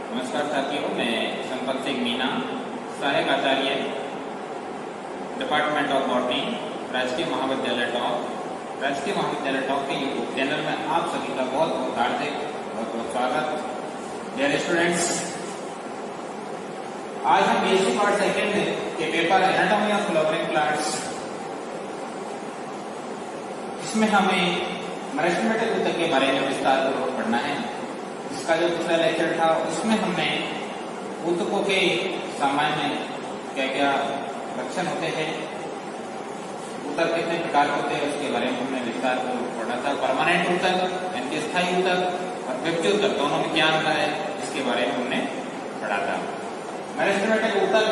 नमस्कार साथियों, मैं संपत सिंह मीना, सहायक आचार्य, डिपार्टमेंट ऑफ बॉटनी, राजकीय महाविद्यालय टॉप। राजकीय महाविद्यालय टॉप के यूट्यूब चैनल में आप सभी का बहुत बहुत हार्दिक बहुत बहुत स्वागत। डियर स्टूडेंट्स, आज हम बीएससी पार्ट सेकेंड के paper anatomy of flowering plants, इसमें हमें मेरिस्टेमेटिक ऊतक के बारे में विस्तार पूर्वक पढ़ना है। इसका जो पिछला लेक्चर था उसमें हमने ऊतकों के सामान्य क्या क्या लक्षण होते हैं, ऊतक कितने प्रकार होते हैं, उसके बारे में हमने विस्तार पूर्वक पढ़ा था। परमानेंट ऊतक यानी स्थायी ऊतक और विपरीत ऊतक दोनों में क्या अंतर है, इसके बारे में हमने पढ़ा था। मेरिस्टेमेटिक ऊतक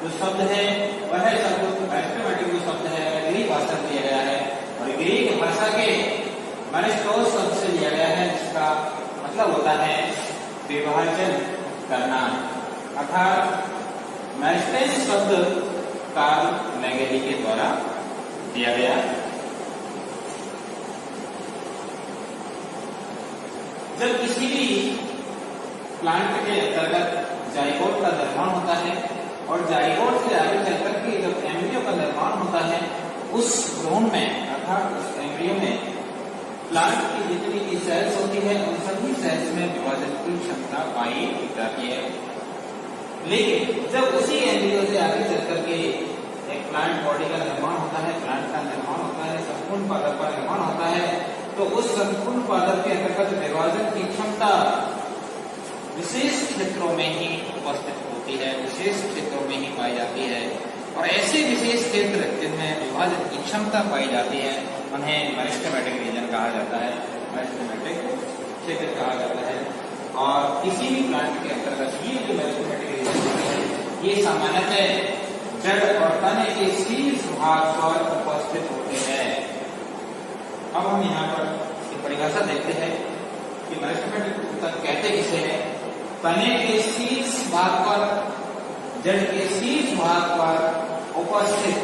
जो शब्द है वह शब्द मेरिस्टेमेटिक जो शब्द है ग्रीक भाषा से लिया गया है और ग्रीक भाषा के मेरिस्टोस शब्द से लिया गया है, जिसका मतलब होता है विभाजन करना। अर्थात मेरिस्टेम शब्द कार्ल मैगेली के द्वारा दिया गया। जब किसी भी प्लांट के अंतर्गत जाइगोट का निर्माण होता है और जाइगोट से आगे चलकर के जब एम्ब्रियो का निर्माण होता है, उस भ्रूण में अर्थात उस एम्ब्रियो में प्लांट की जितनी भी सेल्स होती है उन सभी सेल्स में विभाजन की क्षमता पाई जाती है। लेकिन जब उसी एम्ब्रियो से आगे चलकर के एक प्लांट बॉडी का निर्माण होता है, प्लांट का निर्माण होता है, संपूर्ण पादप का निर्माण होता है, तो उस संपूर्ण पादप के अंतर्गत विभाजन की क्षमता विशेष क्षेत्रों में ही उपस्थित होती है, विशेष क्षेत्रों में ही पाई जाती है। और ऐसे विशेष क्षेत्र जिनमें विभाजन की क्षमता पाई जाती है उन्हें मेरिस्टेमेटिक रीजन कहा जाता है, मेरिस्टेमेटिक क्षेत्र कहा जाता है। और किसी भी प्लांट के अंतर्गत ये जो मेरिस्टेमेटिक रीजन होते हैं ये सामान्यतः जड़ और तने के शीर्ष भाग पर उपस्थित होते हैं। अब हम यहाँ पर एक परिभाषा देखते हैं कि मेरिस्टेमेटिक ऊतक कहते किसे हैं। तने के शीर्ष भाग पर, जड़ के शीर्ष भाग पर उपस्थित,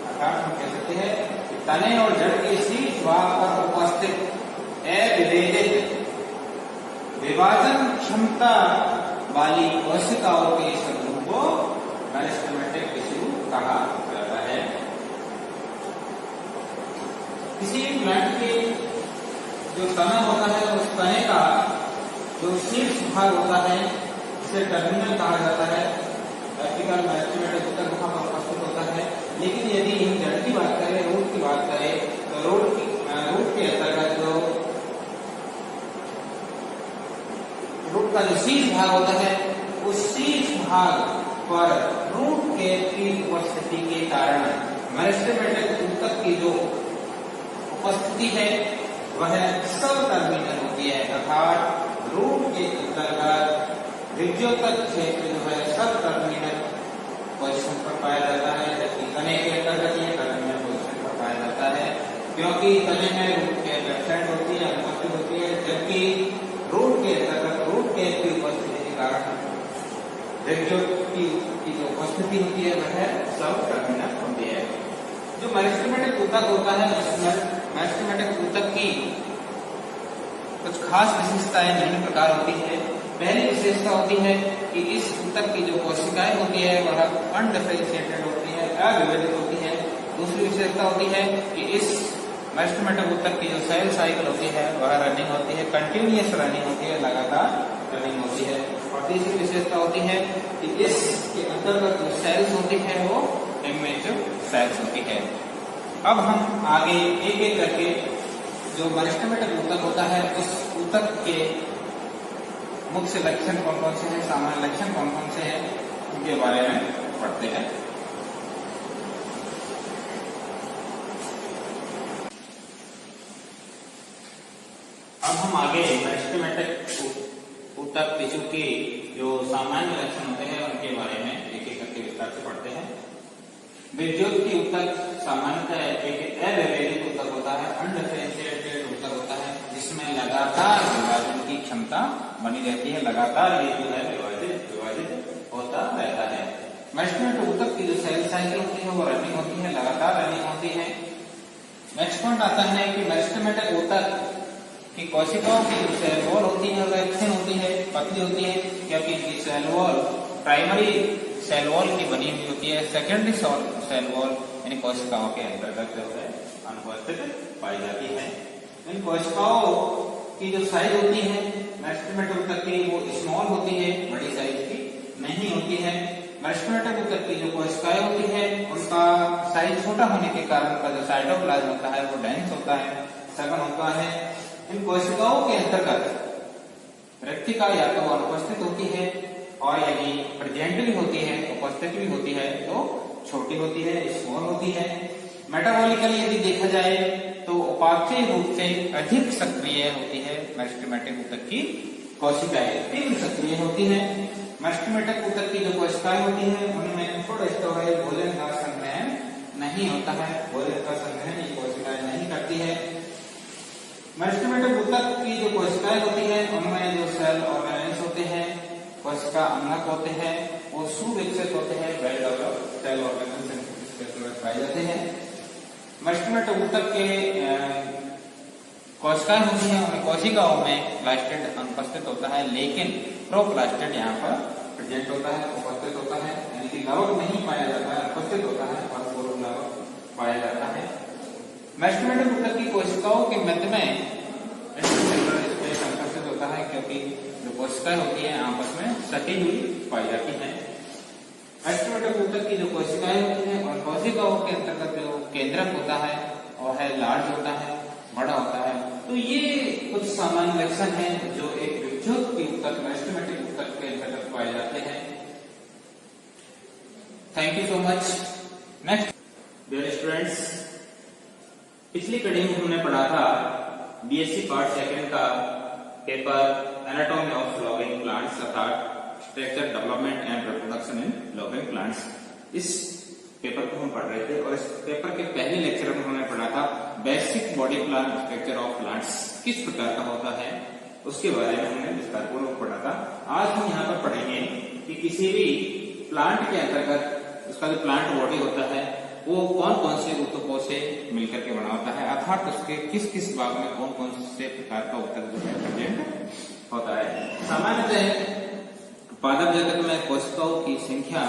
अर्थात हम कह सकते हैं तने और जड़ के शीर्ष भाग पर उपस्थित अविभेदित विभाजन क्षमता वाली कोशिकाओं के समूह को मेरिस्टेमेटिक टिश्यू कहा जाता है। किसी प्लांट के जो तना होता है उस तने का जो शीर्ष भाग होता है इसे टर्मिनल कहा जाता है। वर्टिकल मेरिस्टेमेटिक ऊतक वहां पर उपस्थित होता है। लेकिन यदि हम जड़ की बात करें, रूट की बात करें, तो रूट के अंतर्गत जो रूट का जो शीर्ष भाग होता है उस शीर्ष भाग पर रूट के की उपस्थिति के कारण मेरिस्टेमेटिक ऊतक की जो उपस्थिति है वह सब टर्मिनल होती है। अर्थात रूट के अंतर्गत विद्योतक क्षेत्र जो है सब टर्मिनल पोजीशन पर पाया जाता है, जबकि तने के अंतर्गत ये टर्मिनल पोजीशन पर पाया जाता है, क्योंकि तने में रूट के वेबसाइट होती है, उपस्थित होती है, जबकि रूट के अंतर्गत रूट के उपस्थिति के कारण विद्योतक की जो उपस्थिति होती है वह सब टर्मिनल होती है। जो मेरिस्टेमेटिक ऊतक होता है उसमें मेरिस्टेमेटिक ऊतक की कुछ खास विशेषताएं निम्न प्रकार होती है। पहली विशेषता होती है कि इस ऊतक की जो कोशिकाएं होती है वह अनडिफरेंशिएटेड होती है, अविभेदित होती है। दूसरी विशेषता होती है कि इस मेरिस्टेमेटिक ऊतक की जो सेल साइकिल होती है वह रनिंग होती है, कंटिन्यूअस रनिंग होती है, लगातार रनिंग होती है। और तीसरी विशेषता होती है कि इसके अंतर्गत जो सेल्स होती है वो इमेच्योर सेल्स होती है। अब हम आगे एक एक करके जो मेरिस्टेमेटिक ऊतक होता है उस ऊतक के मुख्य लक्षण कौन कौन से हैं, सामान्य लक्षण कौन कौन से हैं, उनके बारे में पढ़ते हैं। अब हम आगे मेरिस्टेमेटिक ऊतक टिश्यू के जो सामान्य लक्षण होते हैं उनके बारे में एक एक करके विस्तार से पढ़ते हैं। विद्युत की ऊतक सामान्यतः एक अविभेदित ऊतक होता है, अनडिफरेंशिएटेड ऊतक होता है, जिसमें लगातार विभाजन की क्षमता बनी रहती है, लगातार ये जो है विभाजित होता रहता है। मेरिस्टेमेटिक ऊतक की जो सेल साइकिल होती है वो रनिंग होती है, लगातार रनिंग होती है। नेक्स्ट पॉइंट आता है कि मेरिस्टेमेटिक ऊतक कि कोशिकाओं की जो सेल वॉल होती है वह थिन होती है, पतली होती है क्योंकि इनकी cell wall primary cell wall की बनी हुई होती है, सेकेंडरी सेल वॉल इन कोशिकाओं के अंतर्गत जो है अनुपस्थित पाई जाती है। इन कोशिकाओं की जो साइज होती है मेरिस्टेमेटिक ऊतक की वो स्मॉल होती है, बड़ी साइज की नहीं होती है। मेरिस्टेमेटिक ऊतक की जो कोशिकाएं होती है उनका साइज छोटा होने के कारण उनका जो साइटोप्लाज्म होता है वो डेंस होता है, सघन होता है। इन कोशिकाओं के अंतर्गत रेक्टिका या तो अनुपस्थित होती है और यदि प्रेजेंट भी होती है, उपस्थित भी होती है तो छोटी होती है, स्मॉल होती है। मेटाबॉलिकली यदि देखा जाए तो उपापचय रूप से अधिक सक्रिय होती है मेरिस्टेमेटिक ऊतक की कोशिकाएं, तीव्र सक्रिय होती है। मेरिस्टेमेटिक ऊतक की जो कोशिकाएं होती है उनमें थोड़ा भोजन का संग्रहण नहीं होता है, भोजन का संग्रहण ये कोशिकाएं नहीं करती है। मेरिस्टेमेटिक ऊतक की जो कोशिकाएं होती है उनमें जो सेल ऑर्गेनेल्स होते हैं, कोशिका अंगक होते हैं, वो सुविकसित होते हैं, वेल डेवलप्ड सेल ऑर्गेनेल्स पाए जाते हैं। मेरिस्टेमेटिक ऊतक के कोशिकाएं होती हैं, उन कोशिकाओं में प्लास्टिड अनुपस्थित होता है, लेकिन प्रोप्लास्टिड यहाँ पर प्रेजेंट होता है, उपस्थित होता है, यानी कि लवक नहीं पाया जाता है, उपस्थित होता है और पूर्व लवक पाया जाता है। मेरिस्टेमेटिक ऊतक की कोशिकाओं के मध्य में इंटरसेलुलर स्पेस अनुपस्थित होता है क्योंकि जो कोशिकाएं होती हैं आपस में सटी हुई पाई जाती है। मेरिस्टेमेटिक ऊतक की जो कोशिकाएं होती हैं और कोशिकाओं के अंतर्गत जो केंद्रक होता है और है लार्ज होता है, बड़ा होता है। तो ये कुछ सामान्य लक्षण हैं जो एक विद्युत की ऊतक मेरिस्टेमेटिक ऊतक के अंतर्गत पाए जाते हैं। Thank you so much. Next dear students, पिछली कड़ी में हमने पढ़ा था बीएससी पार्ट सेकंड का paper anatomy of flowering plants अर्थात structure development and reproduction in flowering plants. इस पेपर को हम पढ़ रहे थे और इस पेपर के पहले लेक्चर में हमने पढ़ा था basic body plan structure of plants किस प्रकार का होता है, उसके बारे में हमने विस्तारपूर्वक पढ़ा था। आज हम यहाँ पर पढ़ेंगे कि किसी भी प्लांट के अंतर्गत उसका जो प्लांट बॉडी होता है वो कौन कौन से ऊतकों से मिलकर के बना होता है, अर्थात उसके किस किस भाग में कौन कौन से प्रकार का ऊतक जो है प्रेजेंट होता है। सामान्यतः पादप जगत में कोशिकाओं की संख्या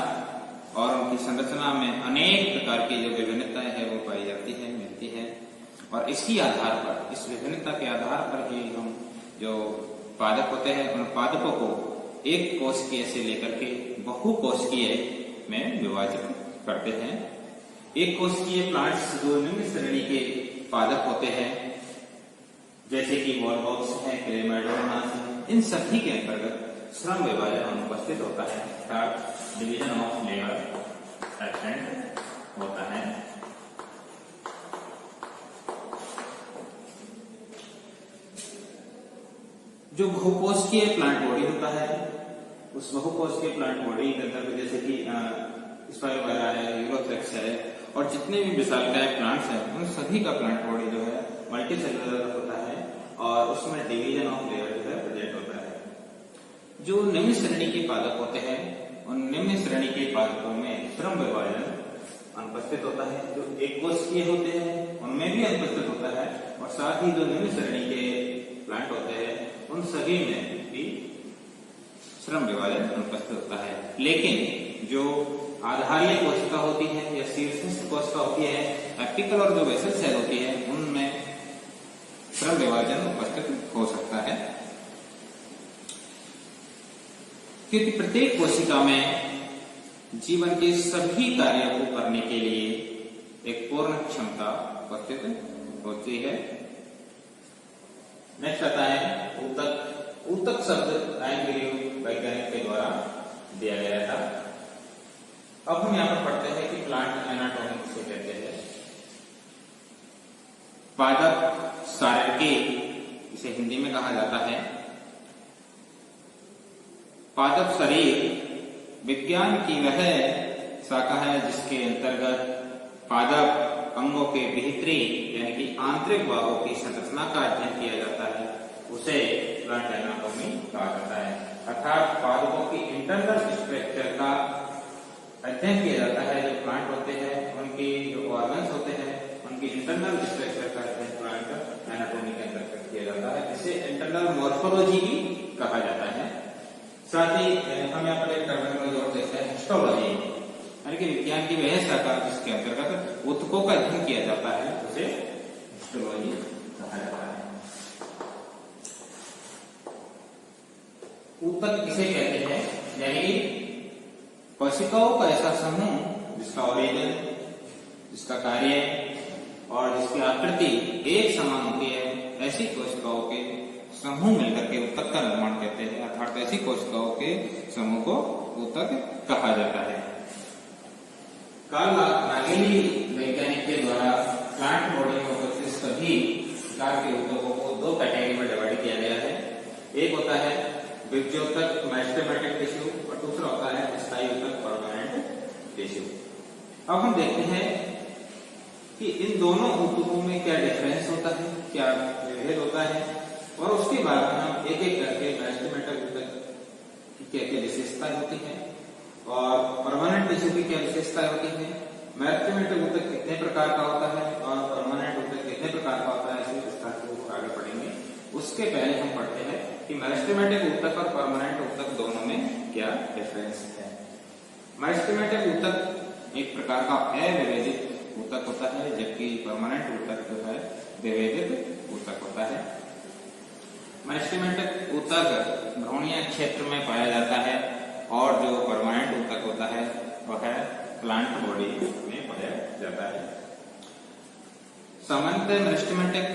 और उनकी संरचना में अनेक प्रकार की जो विभिन्नताएं है वो पाई जाती है, मिलती है और इसकी आधार पर, इस विभिन्नता के आधार पर ही हम जो पादप होते हैं उन पादपों को एक कोशिकीय से लेकर के बहुकोशिकीय में विभाजित करते हैं। एक कोशिकीय प्लांट्स जो निम्न श्रेणी के पादप होते हैं जैसे कि वॉलवॉक्स है, क्लेमाइडोमोनास है, इन सभी के अंतर्गत श्रम विभाजन अनुपस्थित होता है अर्थात डिवीजन ऑफ लेबर एब्सेंट होता है। जो बहुकोशिकीय प्लांट बॉडी होता है उस बहुकोशिकीय प्लांट बॉडी के अंतर्गत जैसे कि स्पाइरोगायरा है, यूरोथ्रेक्स है और जितने भी विशालकाय प्लांट्स हैं उन सभी का प्लांट बॉडी जो है मल्टीसेलुलर होता है और उसमें डिवीजन ऑफ लेयर जो है प्रेजेंट होता है। जो निम्न श्रेणी के पादप होते हैं उन निम्न श्रेणी के पादपों में श्रम विभाजन अनुपस्थित होता है। जो एक कोशिकीय होते हैं उनमें भी अनुपस्थित होता है और साथ ही जो निम्न श्रेणी के प्लांट होते हैं उन सभी में भी श्रम विभाजन अनुपस्थित होता है। लेकिन जो आधारीय कोशिका होती है या शीर्षस्थ कोशिका होती है, एपिकल और जो बेसल सेल होती है उनमें श्रम विभाजन उपस्थित हो सकता है क्योंकि प्रत्येक कोशिका में जीवन के सभी कार्यों को करने के लिए एक पूर्ण क्षमता उपस्थित होती है। नेक्स्ट आता है ऊतक। ऊतक शब्द आयनगिरी वैज्ञानिक के द्वारा दिया गया था। अब हम यहाँ पर पढ़ते हैं कि प्लांट एनाटॉमी किसे कहते हैं। पादप शारीरिकी इसे हिंदी में कहा जाता है। पादप शरीर विज्ञान की वह शाखा है जिसके अंतर्गत पादप अंगों के भीतरी यानी कि आंतरिक भागों की संरचना का अध्ययन किया जाता है, उसे प्लांट एनाटॉमी कहा जाता है। अर्थात पादपों की इंटरनल स्ट्रक्चर का अध्ययन किया जाता है। जो प्लांट होते हैं उनकी जो ऑर्गन्स होते हैं उनकी इंटरनल स्ट्रक्चर का अध्ययन प्लांट एनाटॉमी के अंतर्गत किया जाता है, जिसे इंटरनल मॉर्फोलॉजी भी कहा जाता है। साथ ही हम यहाँ पर एक टर्मिनोलॉजी और देखते हैं हिस्टोलॉजी, यानी कि विज्ञान की वह शाखा जिसके अंतर्गत ऊतकों का अध्ययन किया जाता है उसे हिस्टोलॉजी कहा जाता है। ऊतक किसे कहते हैं, यानी कोशिकाओं का ऐसा समूह जिसका ओरिजिन, जिसका कार्य और जिसकी आकृति एक समान होती है, ऐसी कोशिकाओं के समूह मिलकर के ऊतक का निर्माण करते हैं, अर्थात ऐसी कोशिकाओं के समूह को ऊतक कहा जाता है। कार्ल नागेली वैज्ञानिक के द्वारा प्लांट बॉडी में उपस्थित सभी प्रकार के ऊतकों को दो कैटेगरी में डिवाइड किया गया है। एक होता है बीजोतक मेरिस्टेमेटिक टिश्यू और दूसरा होता है स्थायी ऊतक परमानेंट टिश्यू। अब हम देखते हैं कि इन दोनों ऊतकों में क्या डिफरेंस होता है, क्या भेद होता है, और उसके बाद हम एक एक करके मेरिस्टेमेटिक ऊतक की क्या क्या विशेषताएं होती है और परमानेंट टिश्यू की क्या विशेषताएं होती है, मेरिस्टेमेटिक ऊतक कितने प्रकार का होता है और परमानेंट ऊतक कितने प्रकार का होता है, ऐसे विस्तार से आगे पढ़ेंगे। उसके पहले हम पढ़ते हैं कि मेरिस्टेमेटिक ऊतक और परमानेंट ऊतक दोनों में क्या डिफरेंस है। मेरिस्टेमेटिक ऊतक एक प्रकार का अविभेदित ऊतक होता है, जबकि परमानेंट ऊतक जो है विभेदित ऊतक होता है। मेरिस्टेमेटिक ऊतक भ्रूणीय क्षेत्र में पाया जाता है और जो परमानेंट ऊतक होता है वह प्लांट बॉडी में पाया जाता है। सामान्यतः मेरिस्टेमेटिक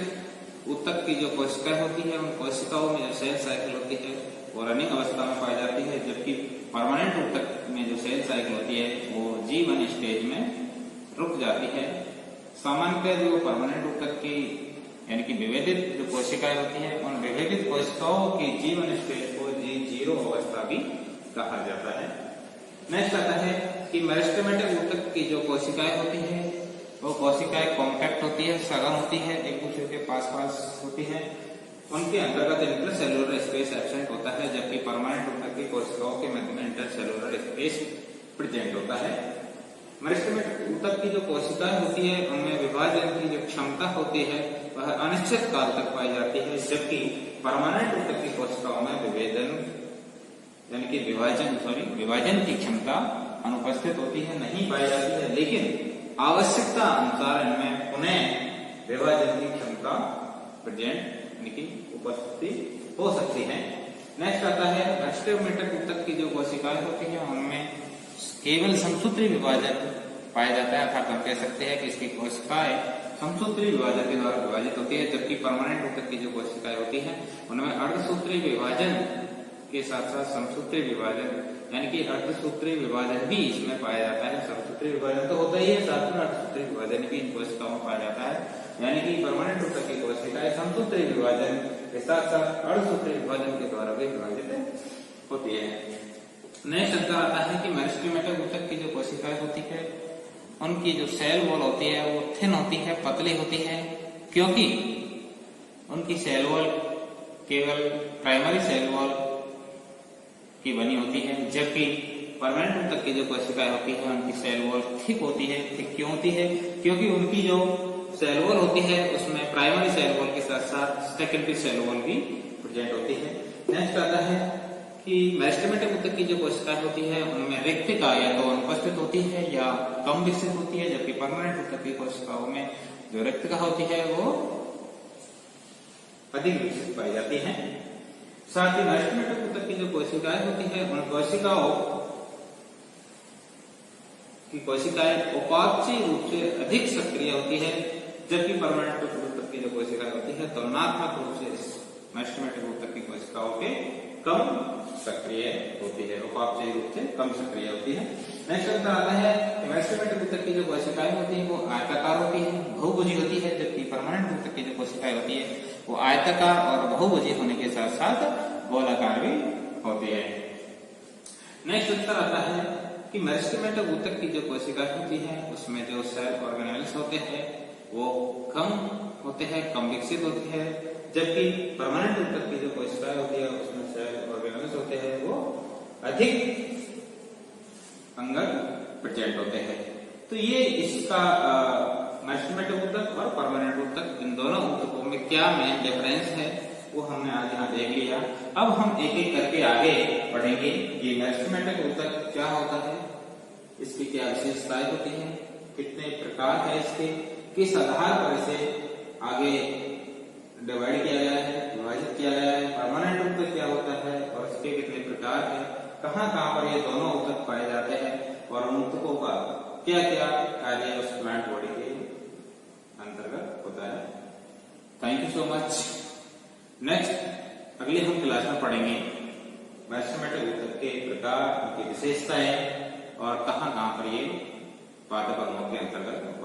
ऊतक की जो कोशिकाएं होती है उन कोशिकाओं में जो सेल साइकिल होती है वो रनिंग अवस्था में पाई जाती है, जबकि परमानेंट ऊतक में जो सेल साइकिल होती है वो G1 स्टेज में रुक जाती है। सामान्यतः जो परमानेंट ऊतक की यानी कि विभेदित जो कोशिकाएं होती हैं उन विभेदित कोशिकाओं की G1 स्टेज को G0 अवस्था भी कहा जाता है। नेक्स्ट आता है कि मेरिस्टेमेटिक ऊतक की जो कोशिकाएं होती है वो कोशिकाएं कॉम्पैक्ट होती है, सघन होती है, एक दूसरे के पास पास होती है, उनके अंतर्गत इंटरसेलुलर स्पेस एब्सेंट होता है, जबकि परमानेंट ऊतक की कोशिकाओं के मध्य में इंटरसेलुलर स्पेस प्रेजेंट होता है। मेरिस्टेमेटिक ऊतक की जो कोशिकाएं होती है उनमें विभाजन की जो क्षमता होती है वह अनिश्चित काल तक पाई जाती है, जबकि परमानेंट ऊतक की कोशिकाओं में विभेदन यानी कि विभाजन की क्षमता अनुपस्थित होती है, नहीं पाई जाती है, लेकिन आवश्यकता अनुसार इनमें पुनः विभाजन की क्षमता प्रेजेंट यानी कि उपस्थिति हो सकती है। नेक्स्ट आता है मेरिस्टेमेटिक ऊतक की जो कोशिकाएं होती है उनमें केवल समसूत्री विभाजन पाया जाता है, अर्थात हम कह सकते हैं कि इसकी कोशिकाएं समसूत्री विभाजन के द्वारा विभाजित होती है, जबकि परमानेंट ऊतक की जो कोशिकाएं होती हैं उनमें अर्धसूत्री विभाजन के साथ साथ समसूत्री विभाजन यानी कि अर्धसूत्री विभाजन भी इसमें पाया जाता है। समसूत्री विभाजन तो होता ही है, साथ में अर्धसूत्री विभाजन भी इन कोशिकाओं में पाया जाता है, यानी कि परमानेंट ऊतक की कोशिकाएं समसूत्री विभाजन के साथ साथ अर्धसूत्री विभाजन के द्वारा भी विभाजित होती है। नेक्स्ट अंतर आता है कि मेरिस्टेमेटिक ऊतक की जो कोशिकाएं होती है उनकी जो सेल वॉल होती है वो थिन होती है, पतली होती है, क्योंकि उनकी सेल वॉल केवल प्राइमरी सेल वॉल की बनी होती है, जबकि परमानेंट ऊतक की जो कोशिकाएं होती है उनकी सेल वॉल थिक होती है। थिक क्यों होती है? क्योंकि उनकी जो सेल वॉल होती है उसमें प्राइमरी सेल वॉल के साथ साथ सेकेंडरी सेल वॉल भी प्रेजेंट होती है। नेक्स्ट आता है कि मेरिस्टेमेटिक ऊतक की जो कोशिकाएं होती है उनमें रेक्टिका या तो अनुपस्थित होती है या कम विकसित होती है, जबकि परमानेंट ऊतक की कोशिकाओं में जो रेक्टिका होती है वो अधिक विकसित पाई जाती है। साथ ही मेरिस्टेमेटिक ऊतक की जो कोशिकाएं होती है उन कोशिकाओं की कोशिकाएं उपापचयी रूप से अधिक सक्रिय होती है, जबकि परमानेंट ऊतक की जो कोशिकाएं होती है तुलनात्मक रूप से मेरिस्टेमेटिक ऊतक की कोशिकाओं के कम सक्रिय होती है, उपापचयी रूप से कम सक्रिय होती है। नेक्स्ट अंतर आता है कि मेरिस्टेमेटिक ऊतक की जो कोशिकाएं होती है वो आयताकार होती है, बहुभुजी होती है, जबकि परमानेंट ऊतक की जो कोशिकाएं होती है वो आयताकार और बहुभुजी होने के साथ साथ गोलाकार भी होती है। नेक्स्ट अंतर आता है कि मेरिस्टेमेटिक ऊतक की जो कोशिकाएं होती है उसमें जो सेल ऑर्गेनेल्स होते हैं वो कम होते हैं, कम विकसित होते हैं, जबकि परमानेंट ऊतक की जो कोशिकाएं होती है उसमें सेल ऑर्गेनेल्स होते हैं वो अधिक अंगक प्रेजेंट होते हैं। तो ये इसका मेरिस्टेमेटिक ऊतक और परमानेंट ऊतक इन दोनों ऊतकों में क्या मेन डिफरेंस है वो हमने आज यहाँ देख लिया। अब हम एक एक करके आगे पढ़ेंगे कि मेरिस्टेमेटिक ऊतक क्या होता है, इसकी क्या विशेषताएं होती हैं, कितने प्रकार है इसके, किस आधार पर इसे आगे डिवाइड किया गया है, विभाजित किया गया है, परमानेंट ऊतक क्या होता है और इसके कितने प्रकार हैं, कहाँ कहाँ पर ये दोनों ऊतक पाए जाते हैं और उन ऊतकों का क्या क्या कार्य उस प्लांट बॉडी के अंतर्गत होता है। Thank you so much. Next अगले हम क्लास में पढ़ेंगे मेरिस्टेमेटिक ऊतक के प्रकार, उनकी विशेषताएं और कहाँ कहाँ पर ये पादप अंगों के अंतर्गत